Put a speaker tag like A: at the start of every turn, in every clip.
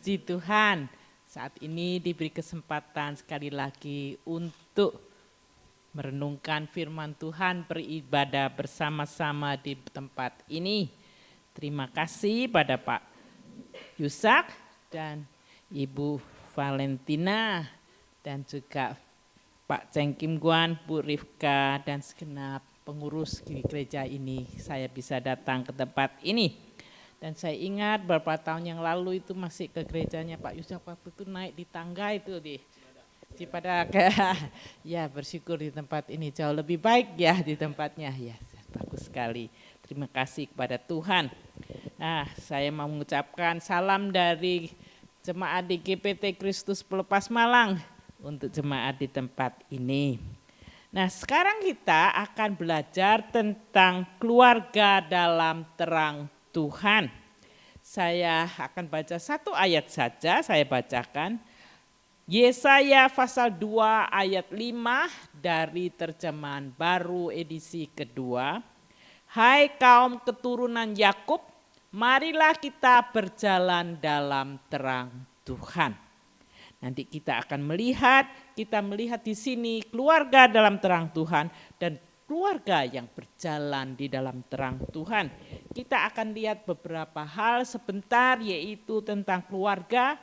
A: Puji Tuhan, saat ini diberi kesempatan sekali lagi untuk merenungkan firman Tuhan, beribadah bersama-sama di tempat ini. Terima kasih pada Pak Yusak dan Ibu Valentina dan juga Pak Cheng Kim Guan, Bu Rifka dan segenap pengurus di gereja ini. Saya bisa datang ke tempat ini. Dan saya ingat beberapa tahun yang lalu itu masih ke gerejanya Pak Yusak, waktu itu naik di tangga itu di Cipadak. Ya, bersyukur di tempat ini jauh lebih baik ya di tempatnya. Ya, bagus sekali. Terima kasih kepada Tuhan. Nah, saya mau mengucapkan salam dari jemaat di GPT Kristus Pelepas Malang untuk jemaat di tempat ini. Nah, sekarang kita akan belajar tentang keluarga dalam terang Tuhan. Saya akan baca satu ayat saja, saya bacakan. Yesaya pasal 2 ayat 5 dari terjemahan baru edisi kedua. Hai kaum keturunan Yakub, marilah kita berjalan dalam terang Tuhan. Nanti kita akan melihat di sini keluarga dalam terang Tuhan dan keluarga yang berjalan di dalam terang Tuhan. Kita akan lihat beberapa hal sebentar, yaitu tentang keluarga,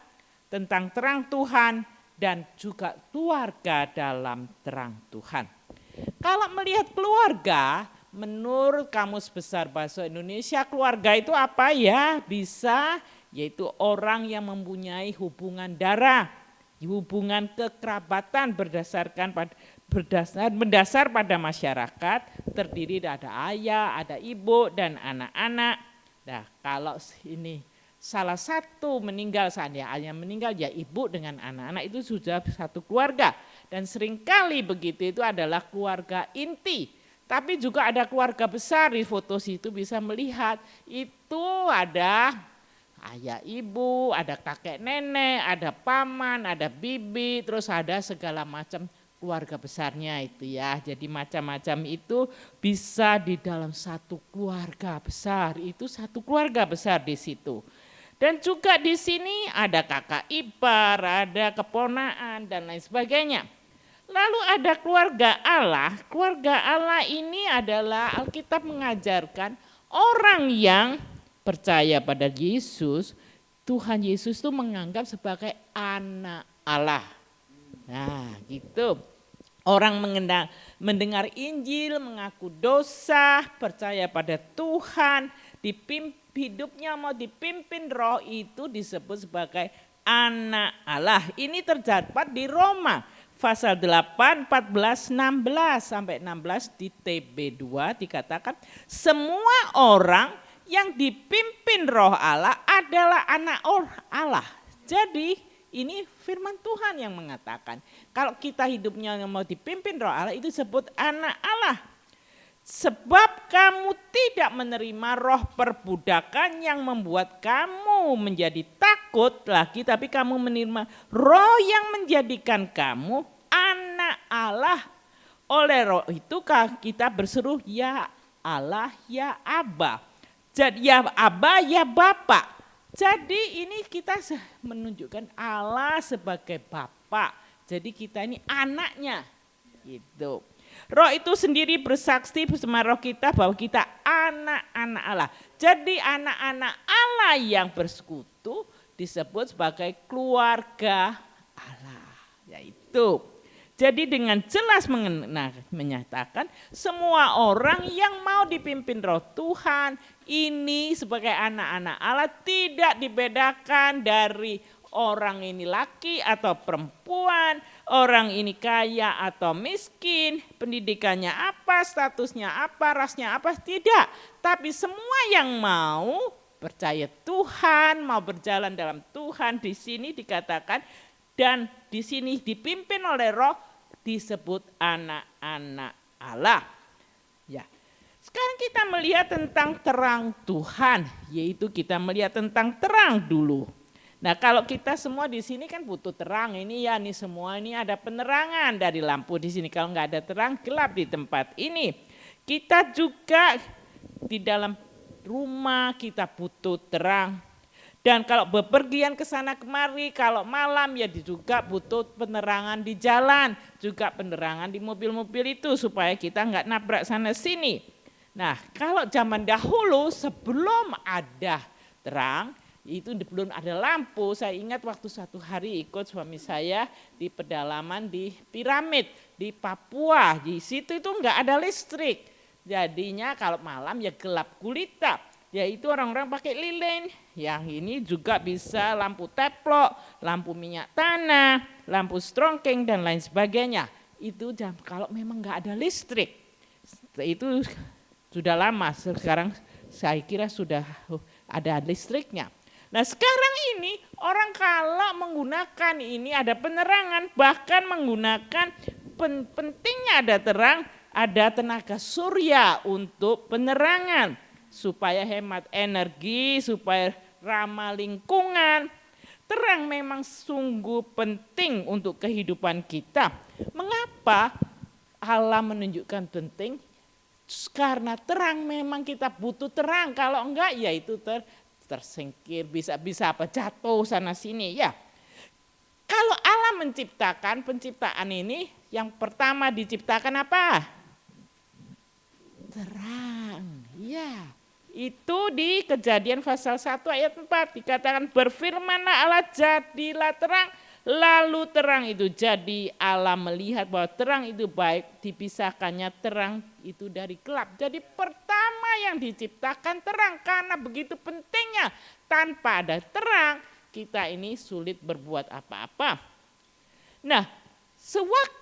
A: tentang terang Tuhan, dan juga keluarga dalam terang Tuhan. Kalau melihat keluarga, menurut Kamus Besar Bahasa Indonesia, keluarga itu apa ya? Bisa, yaitu orang yang mempunyai hubungan darah, hubungan kekerabatan mendasar pada masyarakat, terdiri ada ayah, ada ibu, dan anak-anak. Nah, kalau ini salah satu meninggal, seandainya ayah meninggal, ya ibu dengan anak-anak itu sudah satu keluarga. Dan seringkali begitu itu adalah keluarga inti. Tapi juga ada keluarga besar, di foto situ bisa melihat itu ada ayah ibu, ada kakek nenek, ada paman, ada bibi, terus ada segala macam keluarga besarnya itu ya. Jadi macam-macam itu bisa di dalam satu keluarga besar, itu satu keluarga besar di situ. Dan juga di sini ada kakak ipar, ada keponaan dan lain sebagainya. Lalu ada keluarga Allah. Keluarga Allah ini adalah Alkitab mengajarkan orang yang percaya pada Yesus, Tuhan Yesus itu menganggap sebagai anak Allah. Nah gitu, orang mendengar Injil, mengaku dosa, percaya pada Tuhan, hidupnya mau dipimpin roh itu disebut sebagai anak Allah. Ini terdapat di Roma pasal 8, 14, 16 sampai 16 di TB2 dikatakan semua orang yang dipimpin roh Allah adalah anak Allah. Jadi ini firman Tuhan yang mengatakan kalau kita hidupnya yang mau dipimpin roh Allah itu disebut anak Allah. Sebab kamu tidak menerima roh perbudakan yang membuat kamu menjadi takut lagi, tapi kamu menerima roh yang menjadikan kamu anak Allah. Oleh roh itu kita berseru ya Allah, ya Aba. Jadi ya Aba, ya Bapa. Jadi ini kita menunjukkan Allah sebagai Bapa. Jadi kita ini anaknya. Gitu. Roh itu sendiri bersaksi bersama roh kita bahwa kita anak-anak Allah. Jadi anak-anak Allah yang bersekutu disebut sebagai keluarga Allah. Yaitu. Jadi dengan jelas menyatakan semua orang yang mau dipimpin roh Tuhan ini sebagai anak-anak Allah tidak dibedakan dari orang ini laki atau perempuan, orang ini kaya atau miskin, pendidikannya apa, statusnya apa, rasnya apa, tidak. Tapi semua yang mau percaya Tuhan, mau berjalan dalam Tuhan, di sini dikatakan dan di sini dipimpin oleh roh disebut anak-anak Allah. Ya. Sekarang kita melihat tentang terang Tuhan, yaitu kita melihat tentang terang dulu. Nah, kalau kita semua di sini kan butuh terang, ini ya nih semua ini ada penerangan dari lampu di sini. Kalau nggak ada terang, gelap di tempat ini. Kita juga di dalam rumah kita butuh terang. Dan kalau bepergian ke sana kemari, kalau malam ya juga butuh penerangan di jalan, juga penerangan di mobil-mobil itu supaya kita nggak nabrak sana sini. Nah, kalau zaman dahulu sebelum ada terang, itu belum ada lampu. Saya ingat waktu satu hari ikut suami saya di pedalaman di piramid di Papua. Di situ itu enggak ada listrik. Jadinya kalau malam ya gelap gulita. Yaitu orang-orang pakai lilin. Yang ini juga bisa lampu teplok, lampu minyak tanah, lampu strongking dan lain sebagainya. Itu kalau memang enggak ada listrik. Itu sudah lama, sekarang saya kira sudah ada listriknya. Nah sekarang ini orang kalau menggunakan ini ada penerangan, bahkan menggunakan pentingnya ada terang, ada tenaga surya untuk penerangan supaya hemat energi, supaya ramah lingkungan. Terang memang sungguh penting untuk kehidupan kita. Mengapa Allah menunjukkan penting? Karena terang memang kita butuh terang, kalau enggak ya itu tersingkir, bisa apa jatuh sana sini ya. Kalau Allah menciptakan penciptaan ini, yang pertama diciptakan apa? Terang. Ya. Itu di Kejadian pasal 1 ayat 4 dikatakan berfirmanlah Allah jadilah terang, lalu terang itu jadi. Allah melihat bahwa terang itu baik, dipisahkannya terang itu dari gelap. Jadi pertama yang diciptakan terang, karena begitu pentingnya. Tanpa ada terang kita ini sulit berbuat apa-apa. Nah, sewaktu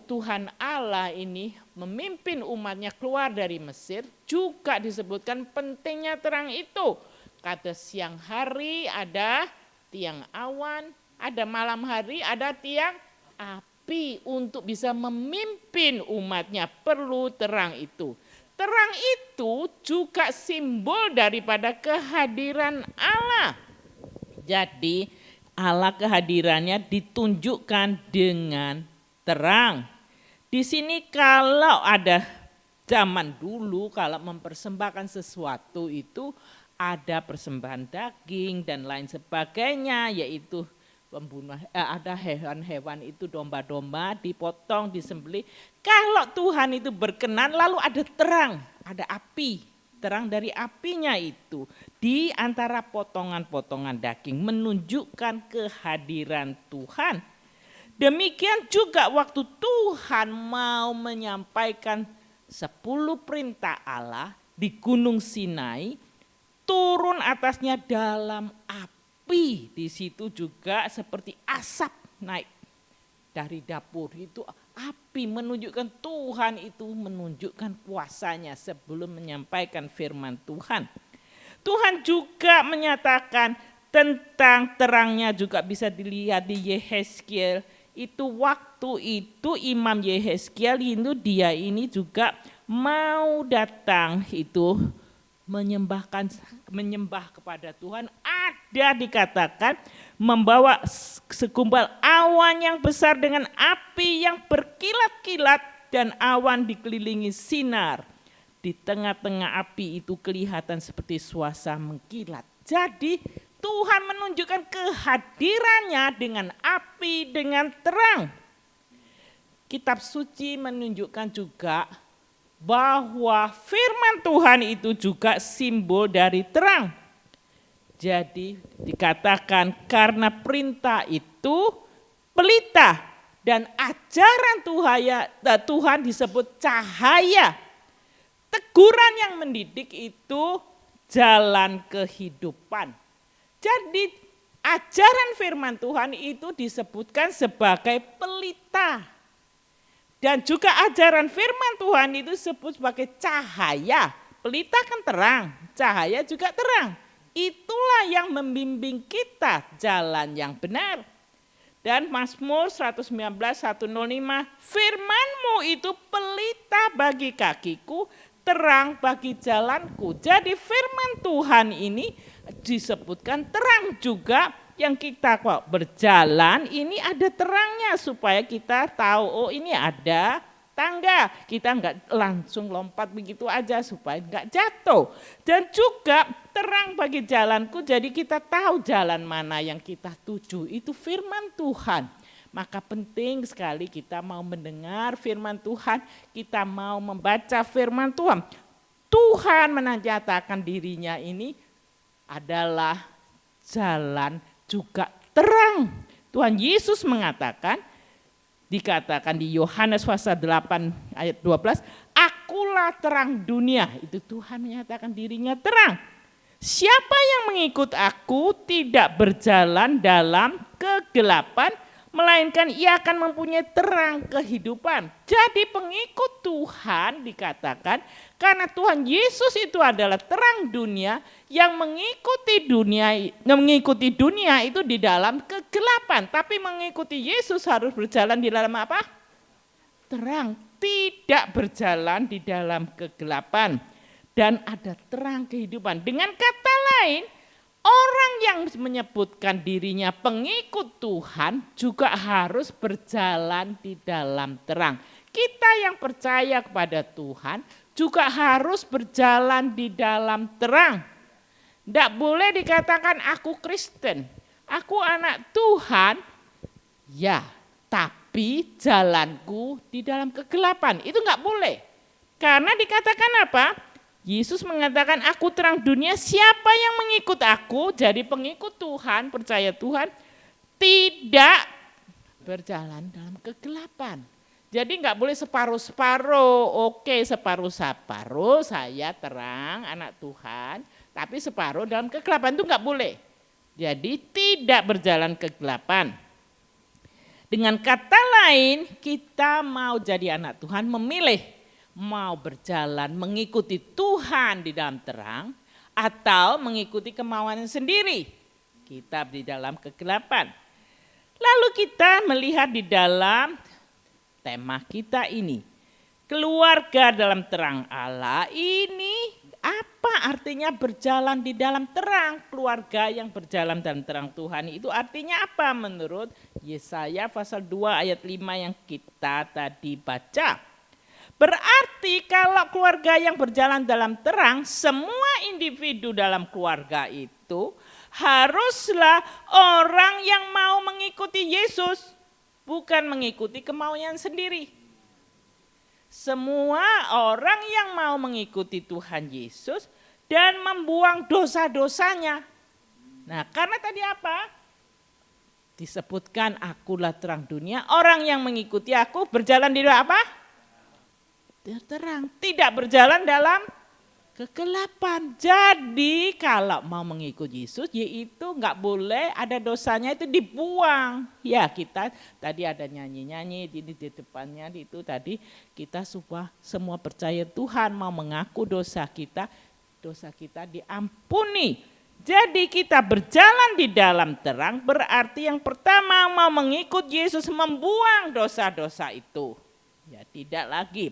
A: Tuhan Allah ini memimpin umatnya keluar dari Mesir, juga disebutkan pentingnya terang itu. Kata siang hari ada tiang awan, ada malam hari ada tiang api. Untuk bisa memimpin umatnya perlu terang itu. Terang itu juga simbol daripada kehadiran Allah. Jadi Allah kehadirannya ditunjukkan dengan terang. Di sini kalau ada zaman dulu kalau mempersembahkan sesuatu itu ada persembahan daging dan lain sebagainya, yaitu ada hewan-hewan itu domba-domba dipotong, disembelih. Kalau Tuhan itu berkenan lalu ada terang, ada api, terang dari apinya itu di antara potongan-potongan daging menunjukkan kehadiran Tuhan. Demikian juga waktu Tuhan mau menyampaikan 10 perintah Allah di Gunung Sinai, turun atasnya dalam api. Di situ juga seperti asap naik dari dapur, itu api menunjukkan Tuhan itu menunjukkan kuasanya sebelum menyampaikan firman Tuhan. Tuhan juga menyatakan tentang terangnya juga bisa dilihat di Yehezkiel. Itu waktu itu Imam Yehezkiel itu dia ini juga mau datang itu menyembah kepada Tuhan. Ada dikatakan membawa segumpal awan yang besar dengan api yang berkilat-kilat dan awan dikelilingi sinar. Di tengah-tengah api itu kelihatan seperti suasana mengkilat. Jadi Tuhan menunjukkan kehadirannya dengan api, dengan terang. Kitab suci menunjukkan juga bahwa firman Tuhan itu juga simbol dari terang. Jadi dikatakan karena perintah itu pelita dan ajaran Tuhan disebut cahaya. Teguran yang mendidik itu jalan kehidupan. Jadi ajaran firman Tuhan itu disebutkan sebagai pelita. Dan juga ajaran firman Tuhan itu disebut sebagai cahaya. Pelita kan terang, cahaya juga terang. Itulah yang membimbing kita jalan yang benar. Dan Mazmur 119:105, firman-Mu itu pelita bagi kakiku, terang bagi jalanku. Jadi firman Tuhan ini disebutkan terang juga, yang kita kok berjalan ini ada terangnya supaya kita tahu oh ini ada tangga. Kita enggak langsung lompat begitu aja supaya enggak jatuh. Dan juga terang bagi jalanku, jadi kita tahu jalan mana yang kita tuju. Itu firman Tuhan. Maka penting sekali kita mau mendengar firman Tuhan, kita mau membaca firman Tuhan. Tuhan menyatakan dirinya ini adalah jalan juga terang. Tuhan Yesus mengatakan, dikatakan di Yohanes pasal 8 ayat 12, akulah terang dunia. Itu Tuhan menyatakan dirinya terang. Siapa yang mengikut aku tidak berjalan dalam kegelapan, melainkan ia akan mempunyai terang kehidupan. Jadi pengikut Tuhan dikatakan, karena Tuhan Yesus itu adalah terang dunia, yang mengikuti dunia itu di dalam kegelapan. Tapi mengikuti Yesus harus berjalan di dalam apa? Terang, tidak berjalan di dalam kegelapan. Dan ada terang kehidupan. Dengan kata lain, orang yang menyebutkan dirinya pengikut Tuhan juga harus berjalan di dalam terang. Kita yang percaya kepada Tuhan juga harus berjalan di dalam terang. Tidak boleh dikatakan aku Kristen, aku anak Tuhan, ya tapi jalanku di dalam kegelapan. Itu enggak boleh. Karena dikatakan apa? Yesus mengatakan aku terang dunia, siapa yang mengikut aku, jadi pengikut Tuhan, percaya Tuhan, tidak berjalan dalam kegelapan. Jadi enggak boleh separuh-separuh, oke separuh-separuh saya terang anak Tuhan, tapi separuh dalam kegelapan itu enggak boleh. Jadi tidak berjalan kegelapan. Dengan kata lain, kita mau jadi anak Tuhan, memilih mau berjalan mengikuti Tuhan di dalam terang atau mengikuti kemauan sendiri. Kita di dalam kegelapan. Lalu kita melihat di dalam tema kita ini. Keluarga dalam terang Allah ini apa artinya berjalan di dalam terang? Keluarga yang berjalan dalam terang Tuhan itu artinya apa menurut Yesaya pasal 2 ayat 5 yang kita tadi baca? Berarti kalau keluarga yang berjalan dalam terang, semua individu dalam keluarga itu haruslah orang yang mau mengikuti Yesus, bukan mengikuti kemauan sendiri. Semua orang yang mau mengikuti Tuhan Yesus dan membuang dosa-dosanya. Nah, karena tadi apa? Disebutkan akulah terang dunia, orang yang mengikuti aku berjalan di dalam apa? Terang, tidak berjalan dalam kegelapan. Jadi kalau mau mengikut Yesus, yaitu enggak boleh ada dosanya itu dibuang. Ya kita tadi ada nyanyi-nyanyi di depannya itu tadi kita semua percaya Tuhan mau mengaku dosa kita diampuni. Jadi kita berjalan di dalam terang berarti yang pertama mau mengikut Yesus membuang dosa-dosa itu. Ya tidak lagi.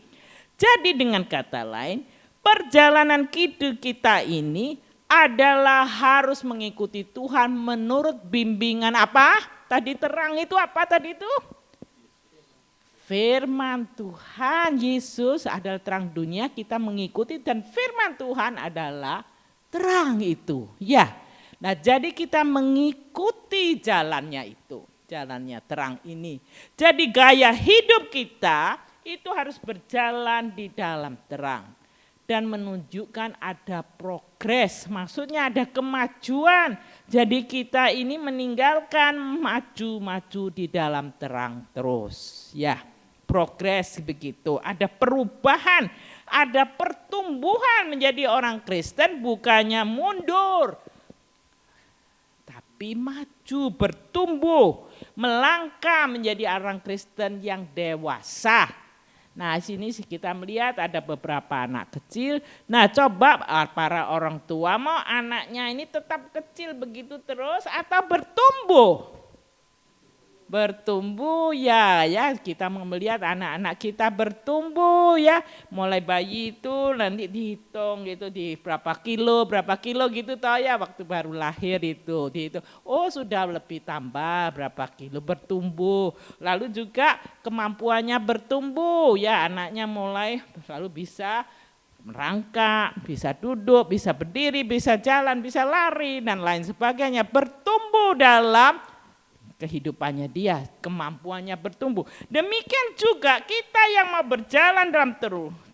A: Jadi dengan kata lain, perjalanan hidup kita ini adalah harus mengikuti Tuhan menurut bimbingan apa? Tadi terang itu apa tadi itu? Firman Tuhan. Yesus adalah terang dunia, kita mengikuti dan firman Tuhan adalah terang itu. Ya. Nah, jadi kita mengikuti jalannya itu, jalannya terang ini. Jadi gaya hidup kita itu harus berjalan di dalam terang dan menunjukkan ada progres, maksudnya ada kemajuan. Jadi kita ini meninggalkan maju-maju di dalam terang terus. Ya, progres begitu, ada perubahan, ada pertumbuhan menjadi orang Kristen bukannya mundur. Tapi maju, bertumbuh, melangkah menjadi orang Kristen yang dewasa. Nah sini kita melihat ada beberapa anak kecil. Nah coba para orang tua mau anaknya ini tetap kecil begitu terus atau bertumbuh? bertumbuh ya kita melihat anak-anak kita bertumbuh ya, mulai bayi itu nanti dihitung gitu di berapa kilo gitu toh ya, waktu baru lahir itu dihitung, oh sudah lebih tambah berapa kilo bertumbuh, lalu juga kemampuannya bertumbuh ya, anaknya mulai lalu bisa merangkak, bisa duduk, bisa berdiri, bisa jalan, bisa lari dan lain sebagainya, bertumbuh dalam kehidupannya dia, kemampuannya bertumbuh. Demikian juga kita yang mau berjalan dalam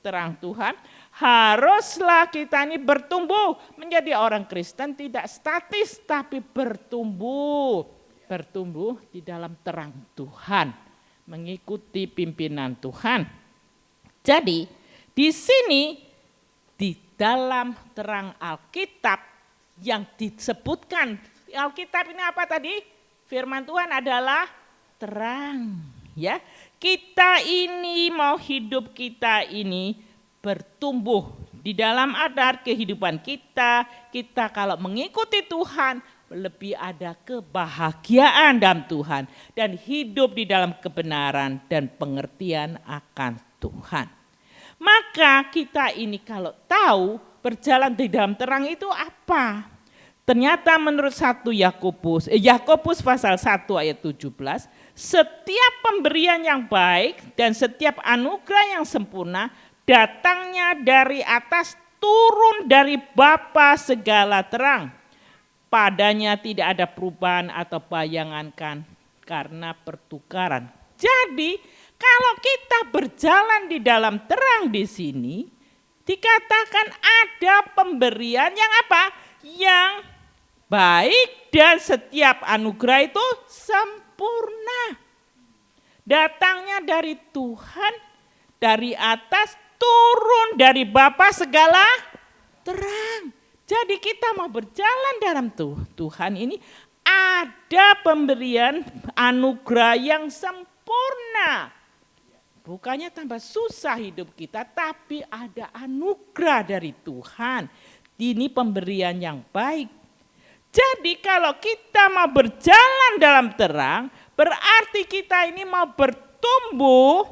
A: terang Tuhan, haruslah kita ini bertumbuh menjadi orang Kristen tidak statis tapi bertumbuh di dalam terang Tuhan, mengikuti pimpinan Tuhan. Jadi di sini di dalam terang Alkitab yang disebutkan, Alkitab ini apa tadi? Firman Tuhan adalah terang, ya. Kita ini mau hidup kita ini bertumbuh di dalam adat kehidupan kita. Kita kalau mengikuti Tuhan lebih ada kebahagiaan dalam Tuhan dan hidup di dalam kebenaran dan pengertian akan Tuhan. Maka kita ini kalau tahu berjalan di dalam terang itu apa? Ternyata menurut 1 Yakobus pasal 1 ayat 17, setiap pemberian yang baik dan setiap anugerah yang sempurna datangnya dari atas, turun dari Bapa segala terang. Padanya tidak ada perubahan atau bayangan karena pertukaran. Jadi kalau kita berjalan di dalam terang di sini, dikatakan ada pemberian yang apa? Yang baik dan setiap anugerah itu sempurna. Datangnya dari Tuhan, dari atas, turun dari Bapa segala terang. Jadi kita mau berjalan dalam Tuhan ini ada pemberian anugerah yang sempurna. Bukannya tambah susah hidup kita, tapi ada anugerah dari Tuhan. Ini pemberian yang baik. Jadi kalau kita mau berjalan dalam terang, berarti kita ini mau bertumbuh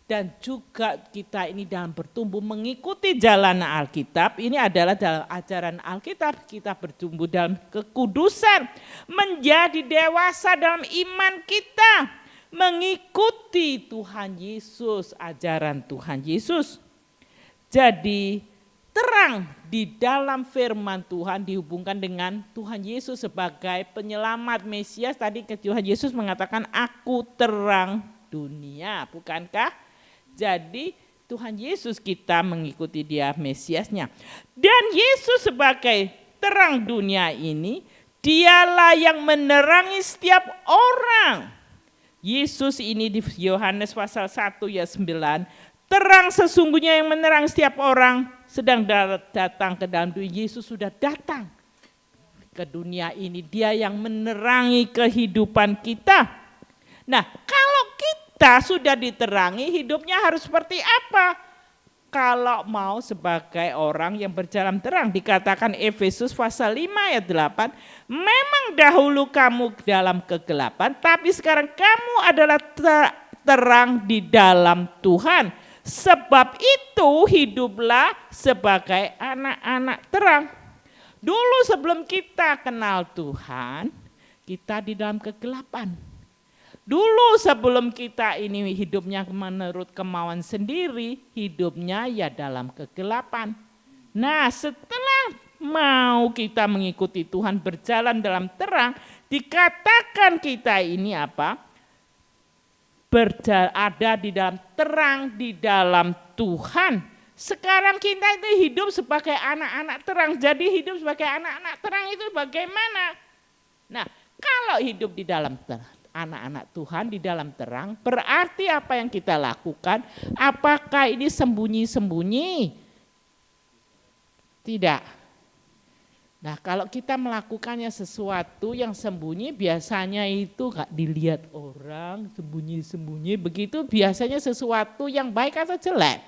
A: dan juga kita ini dalam bertumbuh mengikuti jalan Alkitab. Ini adalah dalam ajaran Alkitab, kita bertumbuh dalam kekudusan, menjadi dewasa dalam iman kita, mengikuti Tuhan Yesus, ajaran Tuhan Yesus. Jadi terang di dalam firman Tuhan dihubungkan dengan Tuhan Yesus sebagai penyelamat Mesias. Tadi Tuhan Yesus mengatakan aku terang dunia, bukankah? Jadi Tuhan Yesus kita mengikuti dia Mesiasnya. Dan Yesus sebagai terang dunia ini, dialah yang menerangi setiap orang. Yesus ini di Yohanes pasal 1 ayat 9, terang sesungguhnya yang menerang setiap orang sedang datang ke dalam dunia. Yesus sudah datang ke dunia ini. Dia yang menerangi kehidupan kita. Nah, kalau kita sudah diterangi, hidupnya harus seperti apa? Kalau mau sebagai orang yang berjalan terang, dikatakan Efesus pasal 5 ayat 8, memang dahulu kamu dalam kegelapan, tapi sekarang kamu adalah terang di dalam Tuhan. Sebab itu hiduplah sebagai anak-anak terang. Dulu sebelum kita kenal Tuhan, kita di dalam kegelapan. Dulu sebelum kita ini hidupnya menurut kemauan sendiri, hidupnya ya dalam kegelapan. Nah, setelah mau kita mengikuti Tuhan berjalan dalam terang, dikatakan kita ini apa? Ada di dalam terang, di dalam Tuhan. Sekarang kita itu hidup sebagai anak-anak terang. Jadi hidup sebagai anak-anak terang itu bagaimana? Nah, kalau hidup di dalam terang, anak-anak Tuhan di dalam terang, berarti apa yang kita lakukan? Apakah ini sembunyi-sembunyi? Tidak. Nah, kalau kita melakukannya sesuatu yang sembunyi, biasanya itu gak dilihat orang, sembunyi-sembunyi, begitu biasanya sesuatu yang baik atau jelek.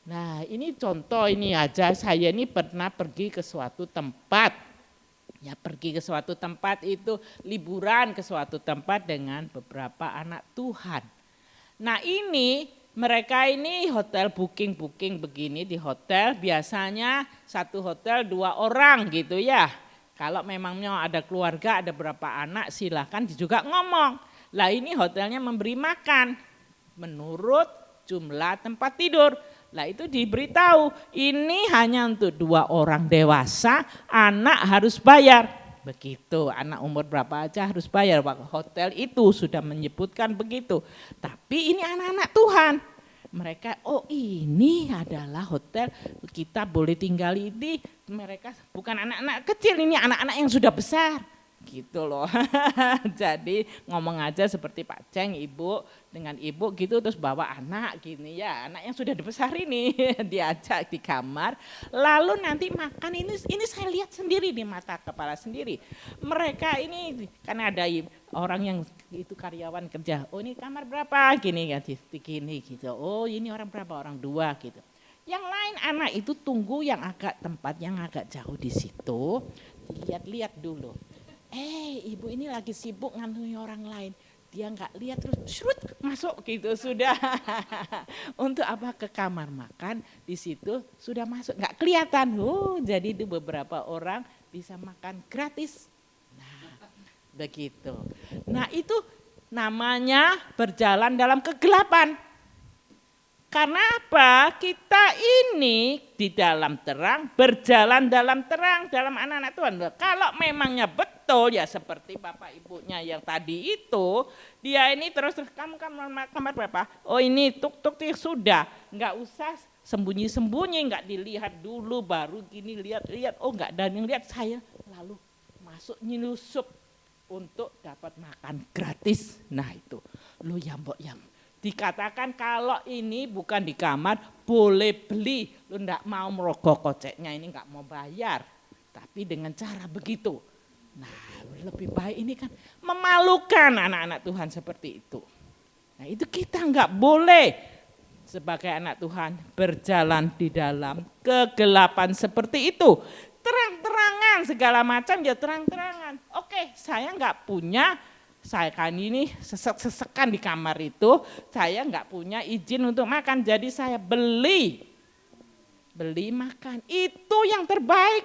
A: Nah, ini contoh ini aja, saya ini pernah pergi ke suatu tempat. Ya pergi ke suatu tempat itu liburan ke suatu tempat dengan beberapa anak Tuhan. Nah ini mereka ini hotel booking begini di hotel biasanya satu hotel 2 orang gitu ya. Kalau memangnya ada keluarga ada berapa anak silahkan juga ngomong. Lah ini hotelnya memberi makan menurut jumlah tempat tidur. Lah itu diberitahu ini hanya untuk 2 orang dewasa, anak harus bayar. Begitu, anak umur berapa aja harus bayar. Hotel itu sudah menyebutkan begitu. Tapi ini anak-anak Tuhan. Mereka, oh ini adalah hotel kita boleh tinggal ini. Mereka bukan anak-anak kecil, ini anak-anak yang sudah besar. Gitu loh. Jadi ngomong aja seperti Pak Ceng, ibu dengan ibu gitu terus bawa anak gini ya, anak yang sudah besar ini diajak di kamar. Lalu nanti makan ini saya lihat sendiri di mata kepala sendiri. Mereka ini kan ada orang yang itu karyawan kerja. Oh ini kamar berapa gini kan gini gitu. Oh ini orang berapa orang 2 gitu. Yang lain anak itu tunggu yang agak tempat yang agak jauh di situ. Lihat-lihat dulu. Ibu ini lagi sibuk ngantui orang lain. Dia nggak lihat terus surut masuk gitu sudah. Untuk apa ke kamar makan di situ sudah masuk nggak kelihatan. Jadi itu beberapa orang bisa makan gratis. Nah, begitu. Nah, itu namanya berjalan dalam kegelapan. Karena apa? Kita ini di dalam terang, berjalan dalam terang, dalam anak-anak Tuhan. Kalau memangnya betul ya seperti bapak ibunya yang tadi itu, dia ini terus kamu kamar berapa? Oh ini tuk sudah, nggak usah sembunyi-sembunyi, nggak dilihat dulu baru gini lihat, oh nggak ada yang lihat saya lalu masuk nyelusup untuk dapat makan gratis. Nah itu, lo ya mbok yang dikatakan kalau ini bukan di kamar boleh beli, lu enggak mau merogoh koceknya ini enggak mau bayar, tapi dengan cara begitu. Nah lebih baik ini kan memalukan anak-anak Tuhan seperti itu. Nah itu kita enggak boleh sebagai anak Tuhan berjalan di dalam kegelapan seperti itu. Terang-terangan segala macam ya terang-terangan. Oke saya enggak punya. Saya kan ini sesek-sesekan di kamar itu, saya nggak punya izin untuk makan, jadi saya beli makan, itu yang terbaik.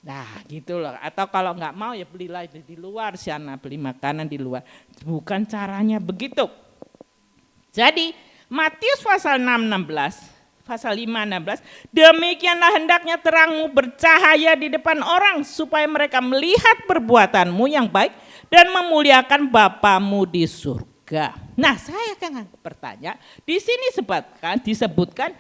A: Nah gitu loh, atau kalau nggak mau ya belilah di luar sana, beli makanan di luar. Bukan caranya begitu. Jadi Matius pasal 6:16, pasal 5:16, demikianlah hendaknya terangmu bercahaya di depan orang supaya mereka melihat perbuatanmu yang baik dan memuliakan Bapamu di surga. Nah saya akan bertanya, di sini disebutkan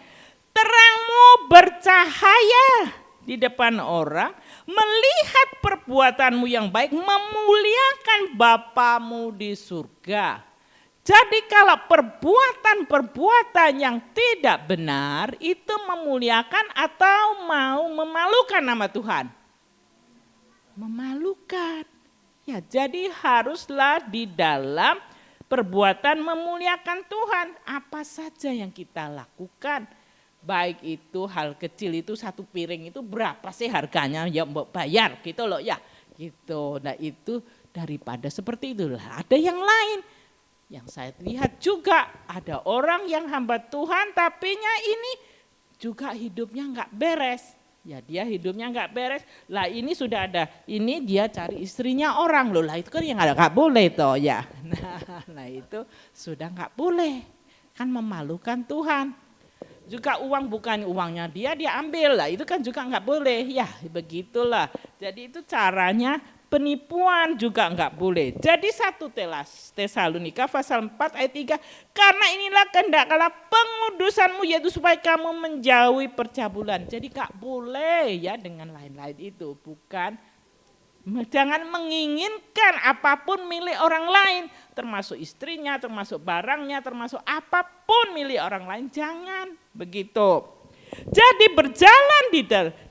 A: terangmu bercahaya di depan orang, melihat perbuatanmu yang baik, memuliakan Bapamu di surga. Jadi kalau perbuatan-perbuatan yang tidak benar itu memuliakan atau mau memalukan nama Tuhan? Memalukan. Ya, jadi haruslah di dalam perbuatan memuliakan Tuhan. Apa saja yang kita lakukan. Baik itu hal kecil itu 1 piring itu berapa sih harganya ya mbok bayar gitu loh ya. Gitu. Nah itu daripada seperti itulah. Ada yang lain. Yang saya lihat juga ada orang yang hamba Tuhan tapinya ini juga hidupnya enggak beres. Ya dia hidupnya enggak beres. Lah ini sudah ada, ini dia cari istrinya orang loh. Lah itu kan yang enggak boleh toh ya. Nah itu sudah enggak boleh. Kan memalukan Tuhan. Juga uang bukan uangnya dia ambil lah. Itu kan juga enggak boleh. Ya begitulah. Jadi itu caranya. Penipuan juga enggak boleh. Jadi 1 Tesalonika pasal 4 ayat 3. Karena inilah kehendak Allah pengudusanmu yaitu supaya kamu menjauhi percabulan. Jadi enggak boleh ya dengan lain-lain itu. Bukan, jangan menginginkan apapun milik orang lain. Termasuk istrinya, termasuk barangnya, termasuk apapun milik orang lain. Jangan begitu. Jadi berjalan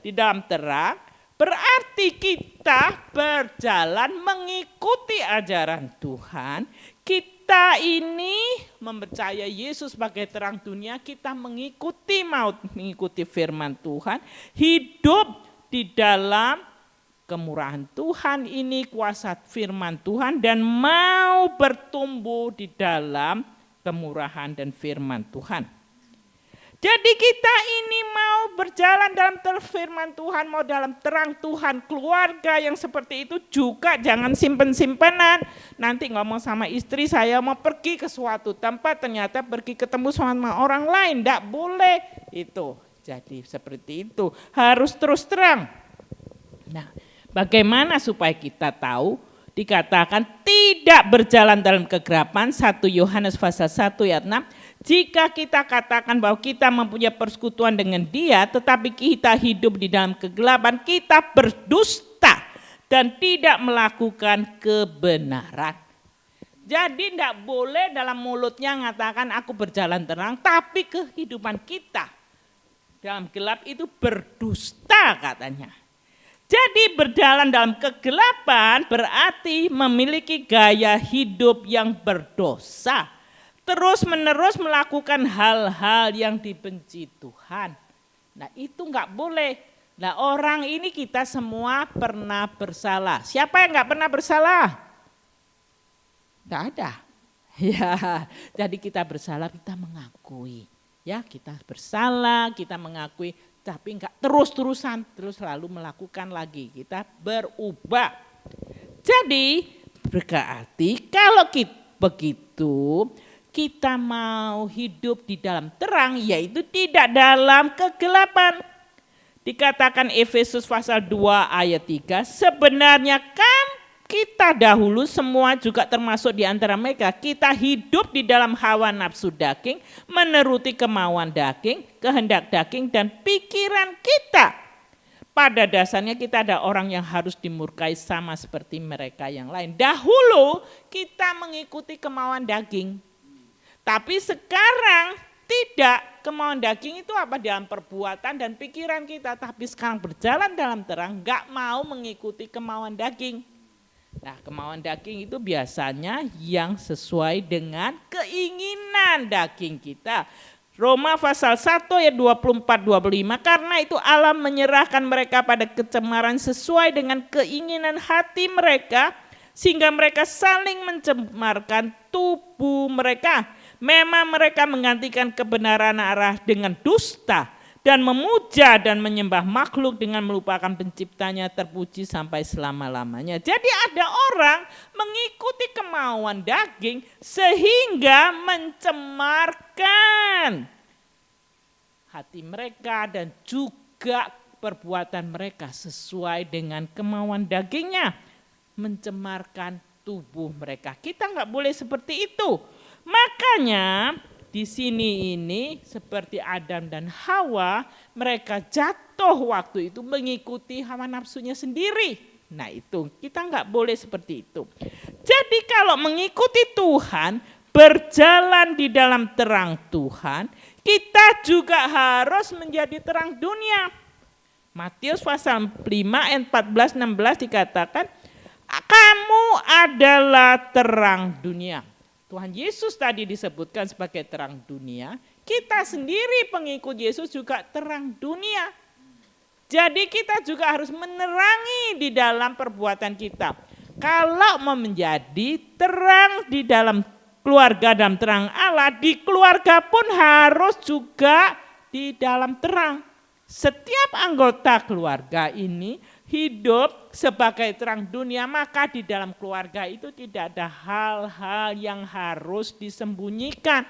A: di dalam terang. Berarti kita berjalan mengikuti ajaran Tuhan. Kita ini mempercayai Yesus sebagai terang dunia. Kita mengikuti firman Tuhan. Hidup di dalam kemurahan Tuhan ini, kuasa firman Tuhan, dan mau bertumbuh di dalam kemurahan dan firman Tuhan. Jadi kita ini mau berjalan dalam firman Tuhan, mau dalam terang Tuhan, keluarga yang seperti itu juga jangan simpen-simpenan. Nanti ngomong sama istri, saya mau pergi ke suatu tempat, ternyata pergi ketemu sama orang lain, enggak boleh. Itu, jadi seperti itu, harus terus terang. Nah, bagaimana supaya kita tahu? Dikatakan tidak berjalan dalam kegelapan, 1 Yohanes pasal 1 ayat 6. Jika kita katakan bahwa kita mempunyai persekutuan dengan Dia, tetapi kita hidup di dalam kegelapan, kita berdusta dan tidak melakukan kebenaran. Jadi tidak boleh dalam mulutnya mengatakan aku berjalan terang, tapi kehidupan kita dalam gelap itu berdusta katanya. Jadi berjalan dalam kegelapan berarti memiliki gaya hidup yang berdosa. Terus menerus melakukan hal-hal yang dibenci Tuhan. Nah itu enggak boleh. Nah orang ini kita semua pernah bersalah. Siapa yang enggak pernah bersalah? Enggak ada. Ya, jadi kita bersalah, kita mengakui. Ya, kita bersalah, kita mengakui. Tapi enggak terus-terusan, terus selalu melakukan lagi. Kita berubah. Jadi berarti kalau kita begitu, kita mau hidup di dalam terang, yaitu tidak dalam kegelapan. Dikatakan Efesus pasal 2 ayat 3, sebenarnya kita dahulu semua juga termasuk di antara mereka, kita hidup di dalam hawa nafsu daging, menuruti kemauan daging, kehendak daging dan pikiran kita. Pada dasarnya kita ada orang yang harus dimurkai sama seperti mereka yang lain. Dahulu kita mengikuti kemauan daging, tapi sekarang tidak. Kemauan daging itu apa? Dalam perbuatan dan pikiran kita, tapi sekarang berjalan dalam terang, gak mau mengikuti kemauan daging. Nah, kemauan daging itu biasanya yang sesuai dengan keinginan daging kita. Roma pasal 1 ayat 24-25, karena itu Allah menyerahkan mereka pada kecemaran sesuai dengan keinginan hati mereka, sehingga mereka saling mencemarkan tubuh mereka. Memang mereka menggantikan kebenaran arah dengan dusta, dan memuja dan menyembah makhluk dengan melupakan penciptanya, terpuji sampai selama-lamanya. Jadi ada orang mengikuti kemauan daging sehingga mencemarkan hati mereka dan juga perbuatan mereka sesuai dengan kemauan dagingnya, mencemarkan tubuh mereka. Kita nggak boleh seperti itu. Makanya di sini ini seperti Adam dan Hawa, mereka jatuh waktu itu mengikuti hawa nafsunya sendiri. Nah itu, kita nggak boleh seperti itu. Jadi kalau mengikuti Tuhan, berjalan di dalam terang Tuhan, kita juga harus menjadi terang dunia. Matius pasal 5 ayat 14-16 dikatakan, kamu adalah terang dunia. Tuhan Yesus tadi disebutkan sebagai terang dunia, kita sendiri pengikut Yesus juga terang dunia. Jadi kita juga harus menerangi di dalam perbuatan kita. Kalau mau menjadi terang di dalam keluarga, dalam terang Allah, di keluarga pun harus juga di dalam terang. Setiap anggota keluarga ini hidup sebagai terang dunia, maka di dalam keluarga itu tidak ada hal-hal yang harus disembunyikan.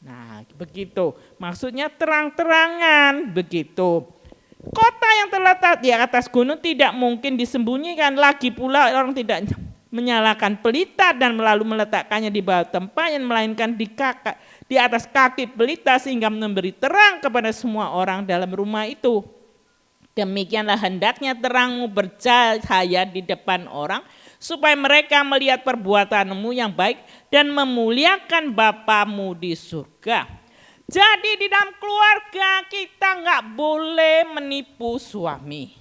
A: Nah, begitu. Maksudnya terang-terangan, begitu. Kota yang terletak di atas gunung tidak mungkin disembunyikan. Lagi pula orang tidak menyalakan pelita dan lalu meletakkannya di bawah tempayan, melainkan di atas kaki pelita sehingga memberi terang kepada semua orang dalam rumah itu. Demikianlah hendaknya terangmu bercahaya di depan orang, supaya mereka melihat perbuatanmu yang baik dan memuliakan Bapamu di surga. Jadi di dalam keluarga kita nggak boleh menipu suami,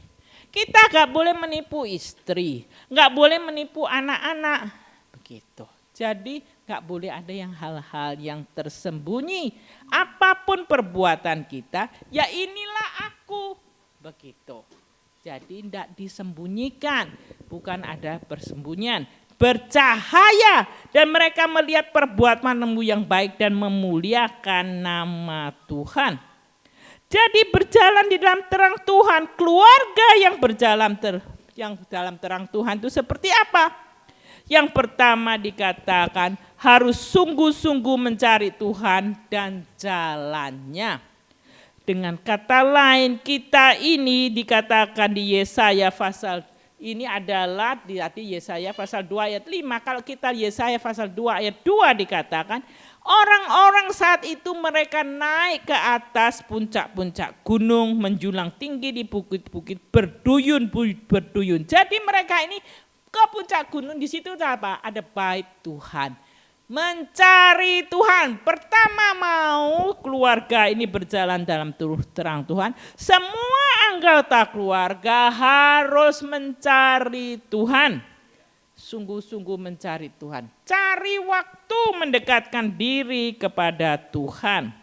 A: kita nggak boleh menipu istri, nggak boleh menipu anak-anak, begitu. Jadi nggak boleh ada yang hal-hal yang tersembunyi. Apapun perbuatan kita, ya inilah aku. Begitu. Jadi tidak disembunyikan, bukan ada persembunyian. Bercahaya dan mereka melihat perbuatanmu yang baik dan memuliakan nama Tuhan. Jadi berjalan di dalam terang Tuhan, keluarga yang berjalan yang dalam terang Tuhan itu seperti apa? Yang pertama dikatakan harus sungguh-sungguh mencari Tuhan dan jalannya. Dengan kata lain, kita ini dikatakan di Yesaya pasal ini adalah di Yesaya pasal 2 ayat 5. Kalau kita Yesaya pasal 2 ayat 2 dikatakan, orang-orang saat itu mereka naik ke atas puncak-puncak gunung, menjulang tinggi di bukit-bukit berduyun-berduyun. Jadi mereka ini ke puncak gunung, di situ apa? Ada bait Tuhan. Mencari Tuhan. Pertama mau keluarga ini berjalan dalam terang Tuhan. Semua anggota keluarga harus mencari Tuhan. Sungguh-sungguh mencari Tuhan. Cari waktu mendekatkan diri kepada Tuhan.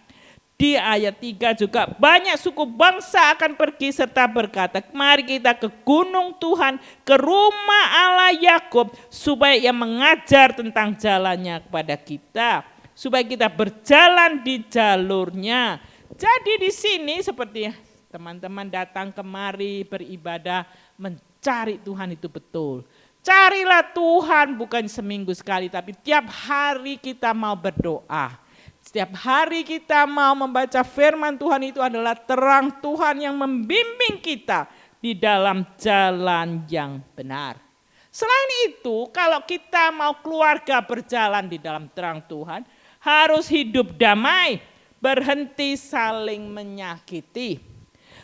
A: Di ayat 3 juga banyak suku bangsa akan pergi serta berkata, mari kita ke gunung Tuhan, ke rumah Allah Yakub, supaya ia mengajar tentang jalannya kepada kita, supaya kita berjalan di jalurnya. Jadi di sini seperti teman-teman datang kemari beribadah, mencari Tuhan itu betul. Carilah Tuhan bukan seminggu sekali, tapi tiap hari kita mau berdoa. Setiap hari kita mau membaca firman Tuhan, itu adalah terang Tuhan yang membimbing kita di dalam jalan yang benar. Selain itu, kalau kita mau keluarga berjalan di dalam terang Tuhan, harus hidup damai, berhenti saling menyakiti.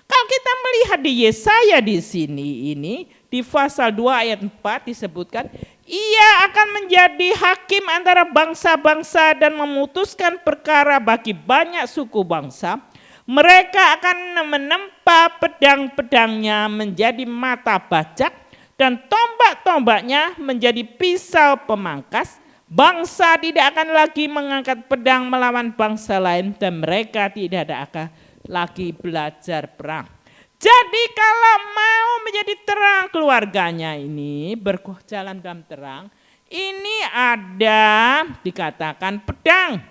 A: Kalau kita melihat di Yesaya di sini ini, di pasal 2 ayat 4 disebutkan, ia akan menjadi hakim antara bangsa-bangsa dan memutuskan perkara bagi banyak suku bangsa. Mereka akan menempa pedang-pedangnya menjadi mata bajak dan tombak-tombaknya menjadi pisau pemangkas. Bangsa tidak akan lagi mengangkat pedang melawan bangsa lain dan mereka tidak akan lagi belajar perang. Jadi kalau mau menjadi terang keluarganya ini berjalan dalam terang, ini ada dikatakan pedang,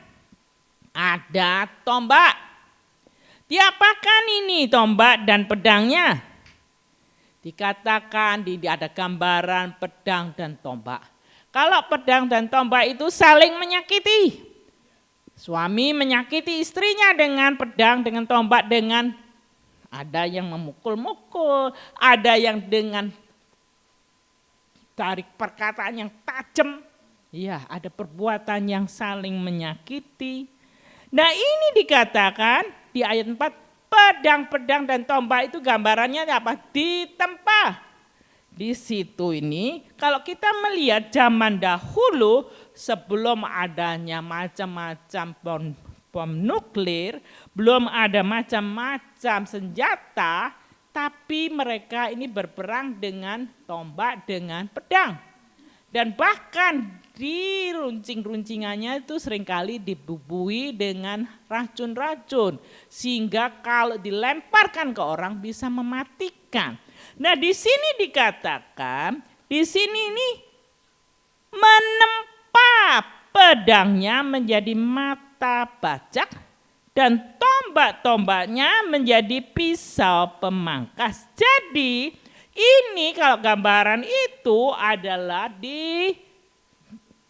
A: ada tombak. Diapakan ini tombak dan pedangnya? Dikatakan ada gambaran pedang dan tombak. Kalau pedang dan tombak itu saling menyakiti. Suami menyakiti istrinya dengan pedang, dengan tombak, dengan ada yang memukul-mukul, ada yang dengan tarik perkataan yang tajam. Ya, ada perbuatan yang saling menyakiti. Nah, ini dikatakan di ayat 4, pedang-pedang dan tombak itu gambarannya apa? Ditempa. Di situ ini, kalau kita melihat zaman dahulu sebelum adanya macam-macam bom nuklir, belum ada macam-macam senjata, tapi mereka ini berperang dengan tombak, dengan pedang. Dan bahkan di runcing-runcingannya itu seringkali dibubui dengan racun-racun, sehingga kalau dilemparkan ke orang bisa mematikan. Nah, di sini dikatakan, di sini ini menempa pedangnya menjadi mata bajak dan tombak-tombaknya menjadi pisau pemangkas. Jadi ini kalau gambaran itu adalah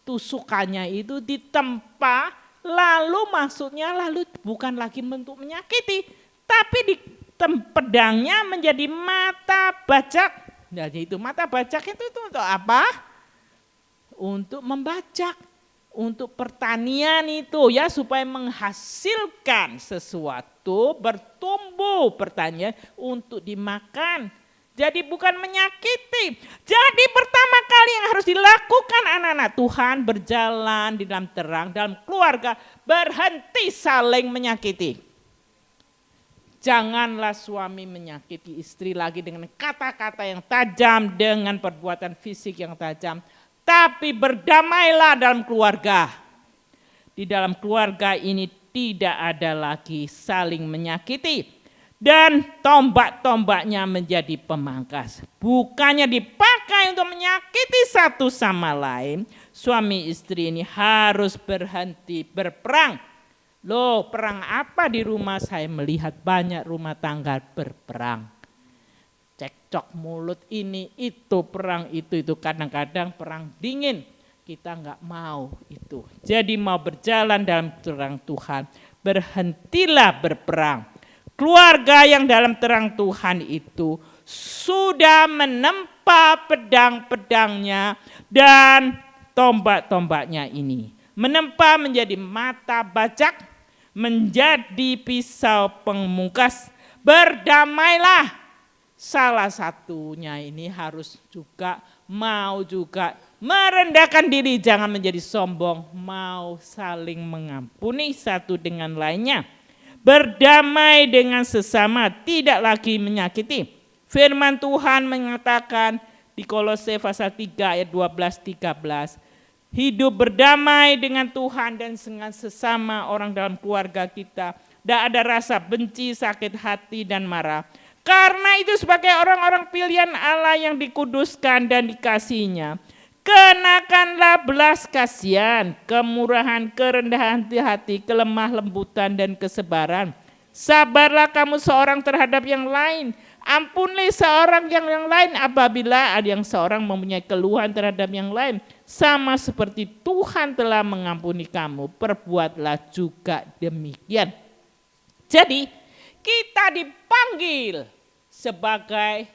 A: tusukannya itu ditempa, lalu maksudnya lalu bukan lagi bentuk menyakiti, tapi pedangnya menjadi mata bajak. Jadi itu mata bajak itu untuk apa? Untuk membajak. Untuk pertanian itu ya, supaya menghasilkan sesuatu, bertumbuh pertanian untuk dimakan. Jadi bukan menyakiti. Jadi pertama kali yang harus dilakukan anak-anak Tuhan berjalan di dalam terang, dalam keluarga, berhenti saling menyakiti. Janganlah suami menyakiti istri lagi dengan kata-kata yang tajam, dengan perbuatan fisik yang tajam. Tapi berdamailah dalam keluarga. Di dalam keluarga ini tidak ada lagi saling menyakiti. dan tombak-tombaknya menjadi pemangkas. Bukannya dipakai untuk menyakiti satu sama lain, suami istri ini harus berhenti berperang. Loh, perang apa di rumah? Saya melihat banyak rumah tangga berperang. Cekcok mulut ini, itu perang itu kadang-kadang perang dingin. Kita enggak mau itu. Jadi mau berjalan dalam terang Tuhan, berhentilah berperang. Keluarga yang dalam terang Tuhan itu sudah menempa pedang-pedangnya dan tombak-tombaknya ini. Menempa menjadi mata bajak, menjadi pisau pemungkas. Berdamailah. Salah satunya ini harus juga mau juga merendahkan diri, jangan menjadi sombong, mau saling mengampuni satu dengan lainnya. Berdamai dengan sesama, tidak lagi menyakiti. Firman Tuhan mengatakan di Kolose pasal 3 ayat 12-13, hidup berdamai dengan Tuhan dan dengan sesama orang dalam keluarga kita. Tidak ada rasa benci, sakit hati dan marah. Karena itu sebagai orang-orang pilihan Allah yang dikuduskan dan dikasihinya, kenakanlah belas kasihan, kemurahan, kerendahan hati, kelemah lembutan dan kesabaran. Sabarlah kamu seorang terhadap yang lain. Ampunilah seorang yang lain apabila ada yang seorang mempunyai keluhan terhadap yang lain. Sama seperti Tuhan telah mengampuni kamu, perbuatlah juga demikian. Jadi kita dipanggil sebagai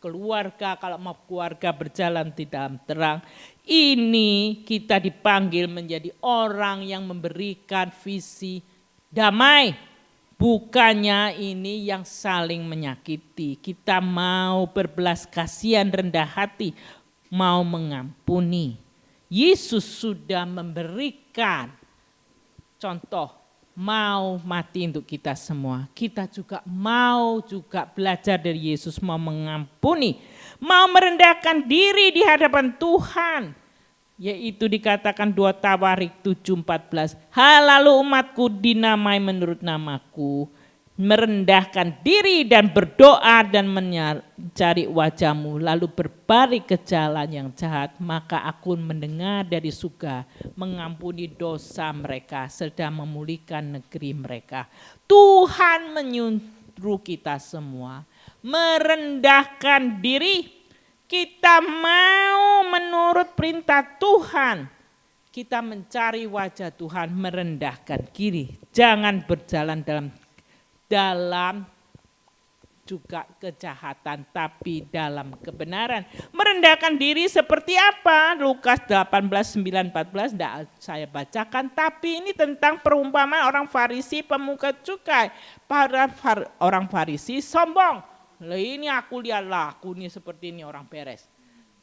A: keluarga, kalau mau keluarga berjalan di dalam terang, ini kita dipanggil menjadi orang yang memberikan visi damai. Bukannya ini yang saling menyakiti. Kita mau berbelas kasihan, rendah hati, mau mengampuni. Yesus sudah memberikan contoh, mau mati untuk kita semua. Kita juga mau belajar dari Yesus, mau mengampuni, mau merendahkan diri di hadapan Tuhan. Yaitu dikatakan 2 Tawarik 7:14. Lalu umatku dinamai menurut namaku, merendahkan diri dan berdoa dan mencari wajahmu, lalu berbalik ke jalan yang jahat, maka aku mendengar dari surga, mengampuni dosa mereka, sedang memulihkan negeri mereka. Tuhan menyuruh kita semua merendahkan diri. Kita mau menurut perintah Tuhan. Kita mencari wajah Tuhan, merendahkan diri. Jangan berjalan dalam juga kejahatan, tapi dalam kebenaran. Merendahkan diri seperti apa? Lukas 18:9-14 tidak saya bacakan, tapi ini tentang perumpamaan orang Farisi pemungut cukai. Para orang Farisi sombong. Ini aku lihatlah, aku ini seperti ini orang beres.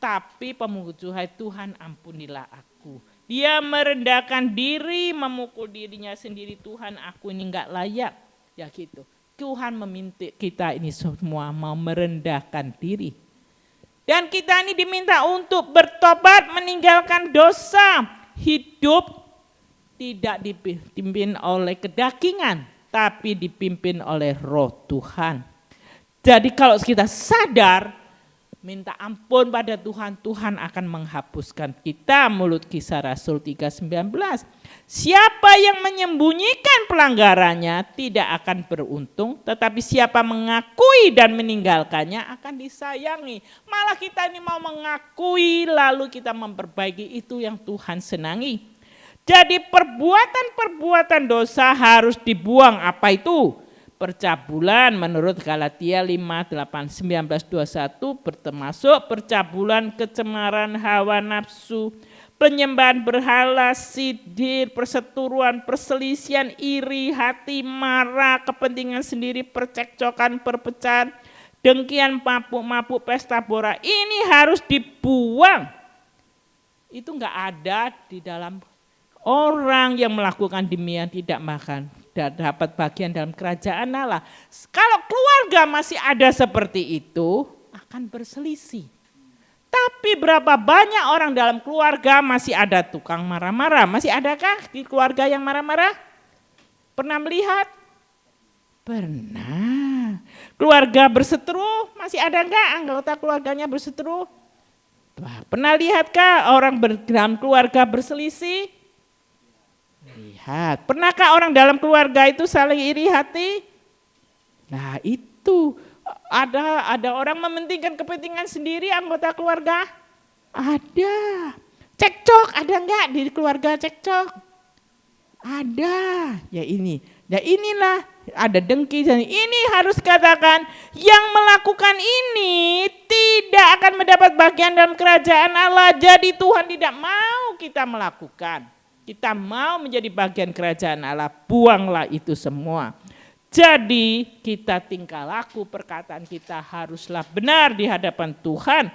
A: Tapi pemungut cukai, Tuhan ampunilah aku. Dia merendahkan diri, memukul dirinya sendiri. Tuhan, aku ini enggak layak. Ya gitu. Tuhan meminta kita ini semua mau merendahkan diri. Dan kita ini diminta untuk bertobat, meninggalkan dosa. Hidup tidak dipimpin oleh kedagingan, tapi dipimpin oleh Roh Tuhan. Jadi kalau kita sadar, minta ampun pada Tuhan, Tuhan akan menghapuskan kita. Mulut Kisah Rasul 3:19. Siapa yang menyembunyikan pelanggarannya tidak akan beruntung, tetapi siapa mengakui dan meninggalkannya akan disayangi. Malah kita ini mau mengakui lalu kita memperbaiki, itu yang Tuhan senangi. Jadi perbuatan-perbuatan dosa harus dibuang. Apa itu? Percabulan menurut Galatia 5:8-19-21 termasuk percabulan, kecemaran, hawa nafsu, penyembahan berhala, sidir, perseteruan, perselisihan, iri hati, marah, kepentingan sendiri, percekcokan, perpecahan, dengkian, mabuk-mabuk, pesta pora. Ini harus dibuang. Itu enggak ada di dalam orang yang melakukan demikian tidak makan, dapat bagian dalam kerajaan Allah. Kalau keluarga masih ada seperti itu, akan berselisih. Tapi berapa banyak orang dalam keluarga masih ada tukang marah-marah? Masih adakah di keluarga yang marah-marah? Pernah melihat? Pernah. Keluarga berseteru, masih ada enggak anggota keluarganya berseteru? Pernah lihatkah orang dalam keluarga berselisih? Lihat. Pernahkah orang dalam keluarga itu saling iri hati? Nah itu, ada orang mementingkan kepentingan sendiri anggota keluarga? Ada. Cekcok, ada enggak di keluarga cekcok? Ada. Ya ini. Ya inilah ada dengki dan ini harus katakan yang melakukan ini tidak akan mendapat bagian dalam kerajaan Allah. Jadi Tuhan tidak mau kita melakukan. Kita mau menjadi bagian kerajaan Allah, buanglah itu semua. Jadi kita tingkah laku perkataan kita haruslah benar di hadapan Tuhan.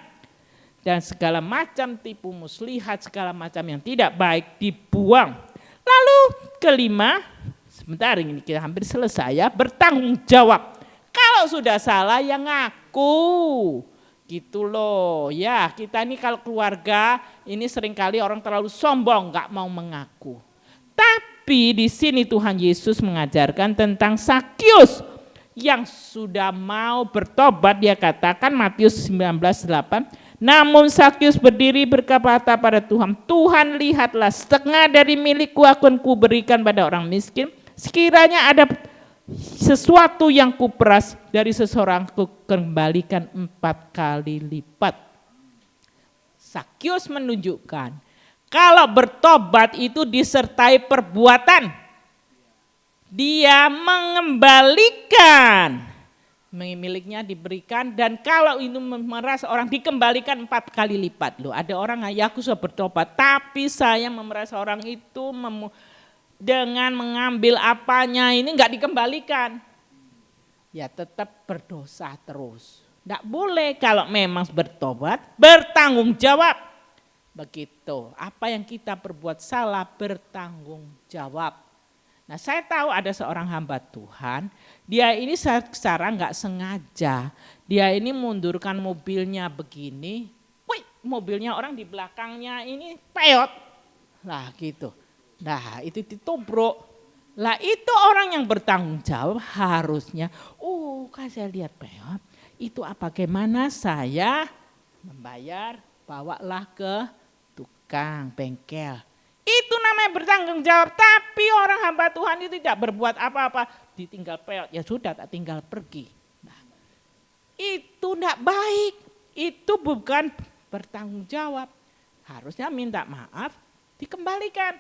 A: Dan segala macam tipu muslihat, segala macam yang tidak baik dibuang. Lalu kelima, sebentar ini kita hampir selesai ya, bertanggung jawab. Kalau sudah salah ya ngaku. Gitu loh ya, kita ini kalau keluarga ini seringkali orang terlalu sombong gak mau mengaku. Tapi di sini Tuhan Yesus mengajarkan tentang Sakyus yang sudah mau bertobat. Dia katakan Matius 19:8, namun Sakyus berdiri berkata pada Tuhan, Tuhan lihatlah setengah dari milikku akan kuberikan pada orang miskin. Sekiranya ada sesuatu yang kuperas dari seseorang kukembalikan 4 kali lipat. Sakyus menunjukkan kalau bertobat itu disertai perbuatan. Dia mengembalikan miliknya diberikan, dan kalau itu memeras orang dikembalikan 4 kali lipat. Loh, ada orang ya aku sudah bertobat tapi saya memeras orang itu dengan mengambil apanya ini enggak dikembalikan. Ya tetap berdosa terus. Enggak boleh, kalau memang bertobat bertanggung jawab. Begitu, apa yang kita perbuat salah bertanggung jawab. Nah saya tahu ada seorang hamba Tuhan, dia ini secara enggak sengaja, dia ini mundurkan mobilnya begini, wih, mobilnya orang di belakangnya ini peyot, lah gitu. Nah itu ditubruk, lah itu orang yang bertanggung jawab harusnya, kan saya lihat peyot, itu bagaimana saya membayar, bawalah ke tukang bengkel. Itu namanya bertanggung jawab, tapi orang hamba Tuhan itu tidak berbuat apa-apa, ditinggal peyot, ya sudah tak tinggal pergi. Nah, itu tidak baik, itu bukan bertanggung jawab, harusnya minta maaf, dikembalikan.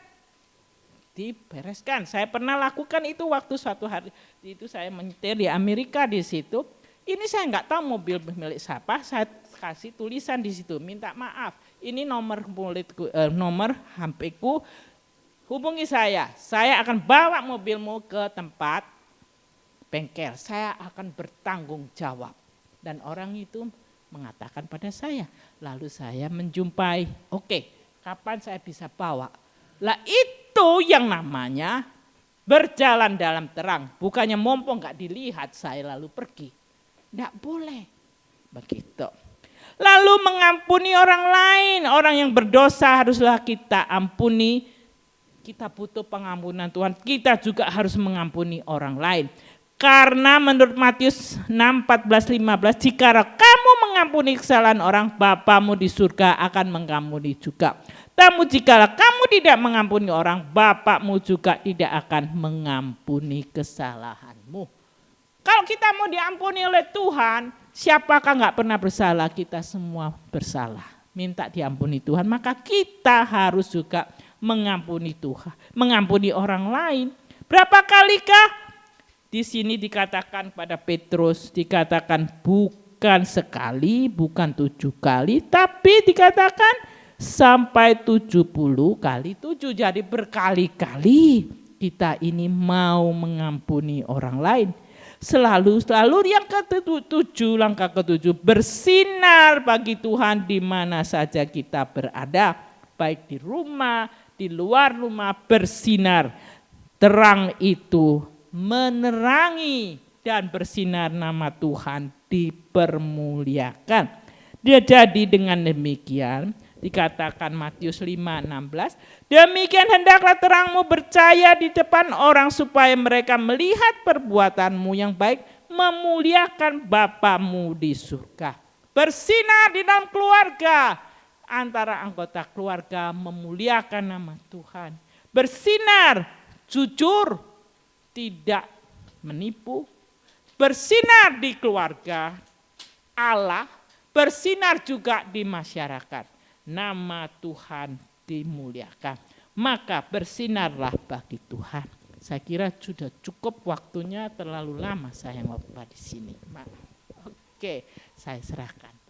A: Dibereskan. Saya pernah lakukan itu waktu suatu hari itu saya menyetir di Amerika di situ. Ini saya nggak tahu mobil milik siapa, saya kasih tulisan di situ, minta maaf. Ini nomor HP-ku, hubungi saya akan bawa mobilmu ke tempat bengkel, saya akan bertanggung jawab. Dan orang itu mengatakan pada saya, lalu saya menjumpai, oke, kapan saya bisa bawa? Lah itu yang namanya berjalan dalam terang, bukannya mumpung nggak dilihat saya lalu pergi. Nggak boleh begitu. Lalu mengampuni orang lain, orang yang berdosa haruslah kita ampuni. Kita butuh pengampunan Tuhan, kita juga harus mengampuni orang lain. Karena menurut Matius 6:14-15, jika kamu mengampuni kesalahan orang, Bapamu di surga akan mengampuni juga. Namun jika kamu tidak mengampuni orang, Bapakmu juga tidak akan mengampuni kesalahanmu. Kalau kita mau diampuni oleh Tuhan, siapakah nggak pernah bersalah? Kita semua bersalah. Minta diampuni Tuhan, maka kita harus juga mengampuni Tuhan, mengampuni orang lain. Berapa kalikah? Di sini dikatakan pada Petrus, dikatakan bukan sekali, bukan 7 kali, tapi dikatakan sampai 70 kali 7. Jadi berkali-kali kita ini mau mengampuni orang lain. Selalu yang ke-7, langkah ke-7, bersinar bagi Tuhan di mana saja kita berada. Baik di rumah, di luar rumah, bersinar. Terang itu menerangi dan bersinar, nama Tuhan dipermuliakan. Dia jadi dengan demikian, dikatakan Matius 5:16, demikian hendaklah terangmu bercahaya di depan orang supaya mereka melihat perbuatanmu yang baik memuliakan Bapamu di surga. Bersinar di dalam keluarga, antara anggota keluarga memuliakan nama Tuhan. Bersinar, jujur, tidak menipu. Bersinar di keluarga Allah, bersinar juga di masyarakat. Nama Tuhan dimuliakan. Maka bersinarlah bagi Tuhan. Saya kira sudah cukup waktunya, terlalu lama saya ngobrol di sini. Oke, saya serahkan.